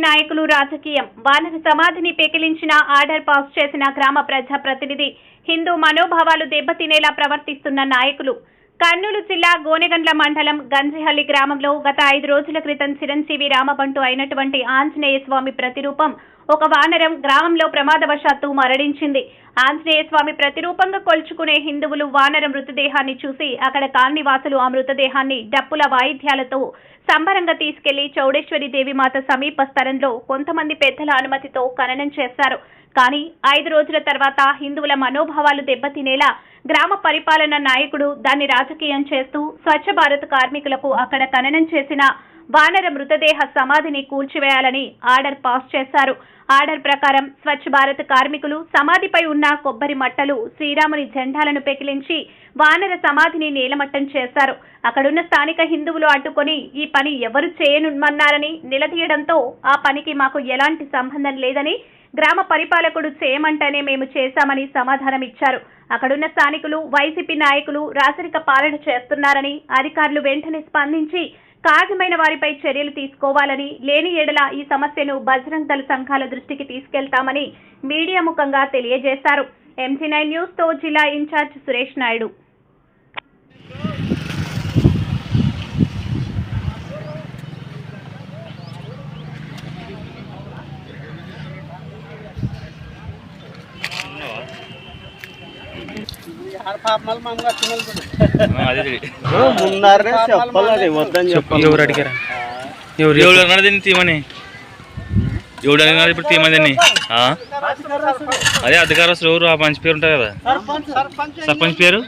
నాయకులు రాజకీయం వానర సమాధిని పెకిలించిన ఆర్డర్ పాస్ చేసిన గ్రామ ప్రజా ప్రతినిధి హిందూ మనోభావాలు దెబ్బతినేలా ప్రవర్తిస్తున్న నాయకులు కర్నూలు జిల్లా గోనెగండ్ల మండలం గంజిహల్లి గ్రామంలో గత 5 రోజుల క్రితం చిరంజీవి రామబంటు అయినటువంటి ఆంజనేయ స్వామి ప్రతిరూపం ఒక వానరం గ్రామంలో ప్రమాదవశాత్తు మరణించింది. ఆంజనేయ స్వామి ప్రతిరూపంగా కొల్చుకునే హిందువులు వానరం మృతదేహాన్ని చూసి అక్కడ కాలనీవాసులు ఆ మృతదేహాన్ని డప్పుల వాయిద్యాలతో సంబరంగా తీసుకెళ్లి చౌడేశ్వరి దేవిమాత సమీప స్థలంలో కొంతమంది పెద్దల అనుమతితో ఖననం చేశారు. కానీ 5 రోజుల తర్వాత హిందువుల మనోభావాలు దెబ్బతినేలా గ్రామ పరిపాలన నాయకుడు దాన్ని రాజకీయం చేస్తూ స్వచ్ఛ భారత్ కార్మికులకు అక్కడ ఖననం చేసిన వానర మృతదేహ సమాధిని కూల్చివేయాలని ఆర్డర్ పాస్ చేశారు. ఆర్డర్ ప్రకారం స్వచ్ఛ భారత్ కార్మికులు సమాధిపై ఉన్న కొబ్బరి మట్టలు, శ్రీరాముని జెండాలను పెకిలించి వానర సమాధిని నేలమట్టం చేశారు. అక్కడున్న స్థానిక హిందువులు అడ్డుకొని ఈ పని ఎవరు చేయనుమన్నారని నిలదీయడంతో ఆ పనికి మాకు ఎలాంటి సంబంధం లేదని, గ్రామ పరిపాలకుడు చేయమంటేనే మేము చేశామని సమాధానం ఇచ్చారు. అక్కడున్న స్థానికులు వైసీపీ నాయకులు రాచరిక పాలన చేస్తున్నారని, అధికారులు వెంటనే స్పందించి కారణమైన వారిపై చర్యలు తీసుకోవాలని, లేని ఎడల ఈ సమస్యను బజరంగ్ దళ సంఘాల దృష్టికి తీసుకెళ్తామని మీడియా ముఖంగా తెలియజేశారు. MG9 న్యూస్ తో జిల్లా ఇన్ఛార్జ్ సురేష్ నాయుడు. ఎవరు అడిగారా? ఎవరు అన్నది తీమని ఎవడు అడిగినారు ఇప్పుడు తీమని? అదే అధికారస్తులు ఎవరు? ఆ పంచ్ పేరు ఉంటుంది కదా, సర్పంచ్ పేరు